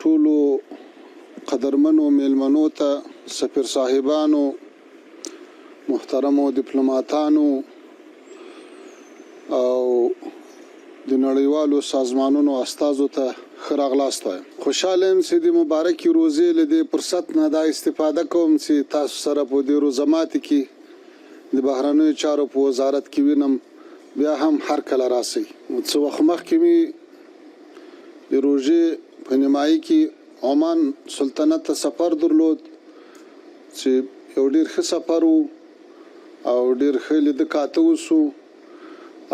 ټولو قدرمنو میلمنو ته، سفیر صاحبانو، محترمو ډیپلوماتانو او د نړیوالو سازمانونو استازو ته ښه راغلاست وایم. خوشحاله یم چې د مبارکې روزې له دې فرصت نه دا استفاده کوم چې تاسو سره په دې روزه ماتي کې د بهرنیو چارو په وزارت کې وینم، بیا هم هر کله راسئ. څه وخت مخکې مې د روژې په نیمایي کې عمان سلطنت ته سفر درلود چې یو ډېر ښه سفر و او ډېر ښه لیده کاته وسو،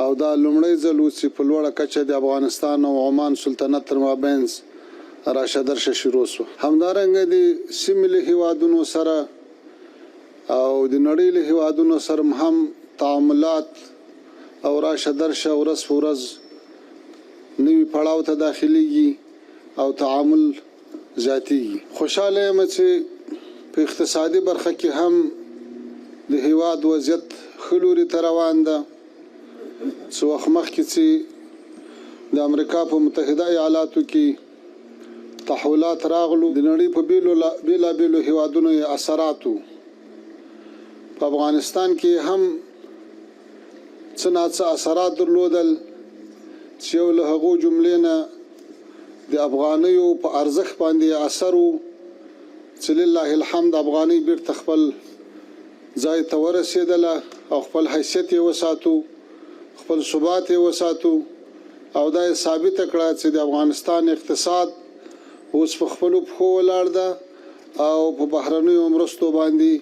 او دا لومړی ځل و چې په لوړه کچه د افغانستان او عمان سلطنت تر مابینځ راشه درشه شروع سو. همدارنګه د سیمې له هیوادونو سره او د نړۍ له هیوادونو سره هم تعاملات او راشه درشه ورځ په ورځ نوي پړاو ته داخليږي او تعامل زیاتیږي. خوشحاله یم چې په اقتصادي برخه کې هم د هیواد وضعیت ښه لوري ته روان ده. څه وخت مخکې چې د امریکا په متحده ایالاتو کې تحولات راغلو، د نړۍ په بیلابیلو هیوادونو یې اثراتو، په افغانستان کې هم څه ناڅه اثرات درلودل چې یو له هغو جملې نه د افغانیو په ارزښت باندې اثر و چې لله الحمد افغانۍ بیرته خپل ځای ته ورسېدله او خپل حیثیت یې وساتو، خپل ثبات یې وساتو، او دا یې ثابته کړه چې د افغانستان اقتصاد اوس په خپلو پښو ولاړ ده او په بهرنیو مرستو باندې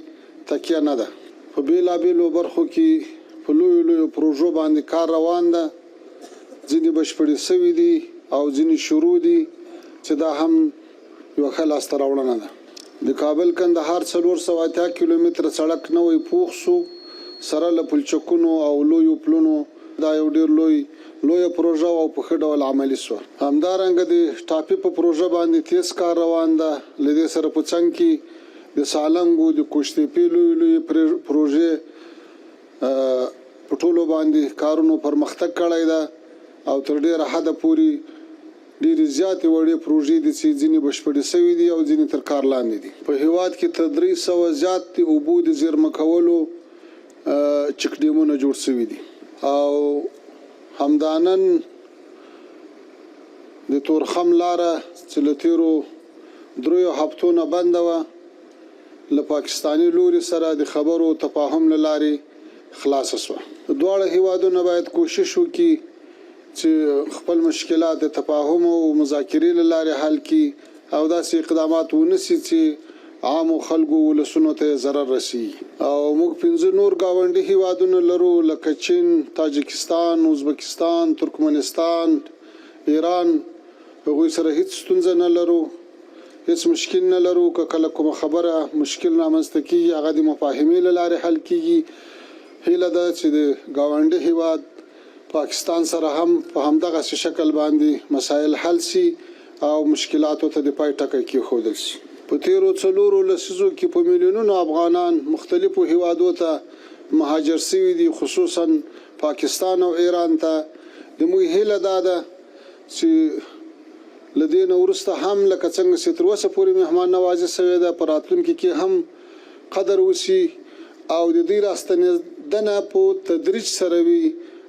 تکیه نه ده. په بیلابیلو برخو کې په لویو پروژو باندې کار روان ده، ځینې بشپړې سوي دي او ځینې شروع دي چې دا هم یوه ښه لاسته راوړنه ده. د کابل کندهار 480 کیلومتره سړک نوی پوخ سو سره له پلچکونو او لویو پلونو. دا یو ډېر لویه پروژه او په ښه ډول عملي سوه. همدارنګه د ټاپي په پروژه باندې تیز کار روان ده. له دې سره په څنګ کې د سالنګو د کوشتېپې لویې پروژې په ټولو باندې کارونو پرمختګ کړی ده او تر ډېره حده پورې ډېرې زیاتې وړې پروژې دي چې ځینې بشپړې سوي دي او ځینې تر کار لاندې دي. په هیواد کې تر 300 زیات د اوبو د زیرمه کولو چک ډیمونه جوړ سوي دي. او همدانن د تورخم لاره چې له تیرو 3 هفتو نه بنده وه، له پاکستاني لوري سره د خبرو تفاهم له لارې خلاصه سوه. دواړه هیوادونه باید کوشش وکړي چې خپل مشکلات د تفاهم او مذاکرې له لارې حل کړي او داسې اقدامات ونیسي چې عامو خلکو ولسونو ته ضرر رسي. او موږ 5 نور ګاونډي هیوادونه لرو لکه چین، تاجکستان، ازبکستان، ترکمنستان، ایران. هغوی سره هیڅ ستونزه نه لرو، هیڅ مشکل نه لرو. که کله کومه خبره مشکل رامنځته کېږي هغه د مفاهمې له لارې حل کېږي. هیله ده چې د ګاونډي هیواد پاکستان سره هم په همدغسې شکل باندې مسایل حل سي او مشکلاتو ته د پای ټکی کېښودل سي. په تیرو 4 لسیزو کې په میلیونونو افغانان مختلفو هیوادو ته مهاجر سوي دي، خصوصا پاکستان او ایران ته. د موږ هیله دا ده چې له دې نه وروسته هم لکه څنګه چې تر اوسه پورې مهمان نوازي سوې ده، په راتلونکي کې هم قدر وسي او د دې راستنېدنه په تدریج سره وي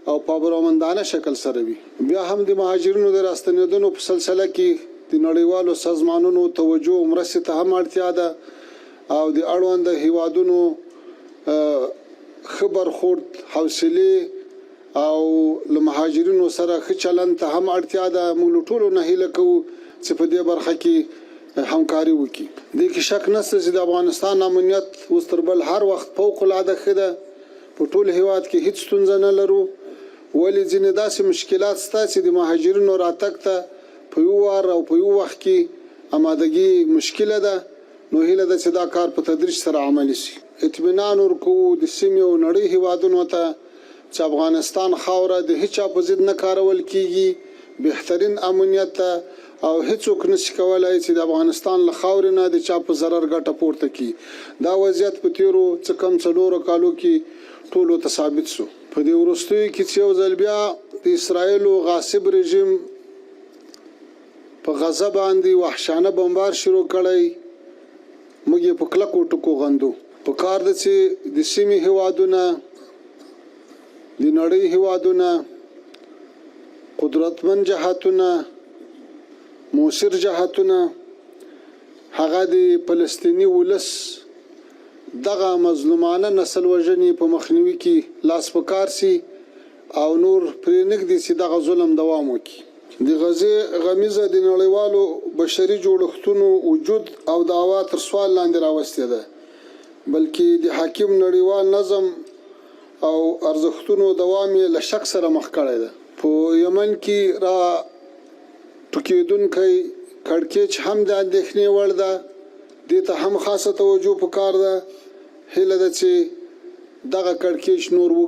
او په برابرمندانه شکل سره وي. بیا هم د مهاجرینو د راستنېدنو په سلسله کې د نړیوالو سازمانونو توجه او مرستې ته هم اړتیا ده او د اړونده هیوادونو ښه برخورد، حوصلې او له مهاجرینو سره ښه چلند ته هم اړتیا ده. موږ له ټولو نه هیله کوو چې په دې برخه کې همکاري وکړي. دې کې شک نشته چې د افغانستان امنیت اوس تر بل هر وخت فوق العاده ښه ده. په ټول هیواد کې هیڅ ستونزه نه لرو، ولې ځینې داسې مشکلات شته چې د مهاجرینو راتګ ته په یو وار او په یو وخت کې آمادګي مشکله ده. نو هیله ده چې دا کار په تدریج سره عملي شي. اطمینان ورکوو د سیمې او نړۍ هیوادونو ته چې افغانستان خاوره د هیچا په ضد نه کارول کیږي، بهترین امنیت ته او هیڅوک نشي کولای چې د افغانستان له خاورې نه د چا په ضرر ګټه پورته کړي. دا وضعیت په تیرو څه کم 4 کالو کې ټولو ته ثابت شو. په دې وروستیو کې چې یو ځل بیا د اسرایلو غاصب رژیم په غزه باندې وحشانه بمبار شروع کړی موږ یې په کلکو ټکو غندو په کار ده چې د سیمې هیوادونه د نړۍ هیوادونه قدرتمن جهاتونه موثر جهاتونه هغه د فلسطیني ولس دغه مظلومانه نسل وژنې په مخنیوي کې لاس په کار سي او نور پرې نږدې چې دغه ظلم دوام وکړي د غزې غمیزه د نړیوالو بشري جوړښتونو وجود او دعوا تر سوال لاندې راوستې ده بلکې د حاکم نړیوال نظم او ارزښتونو دوام یې له شک سره مخ کړی ده په یمن کې را ټوکېدونکی کړکېچ هم د اندېښنې وړ ده دې ته هم خاصه توجه پکار ده هیله ده چې دغه کړکېچ نور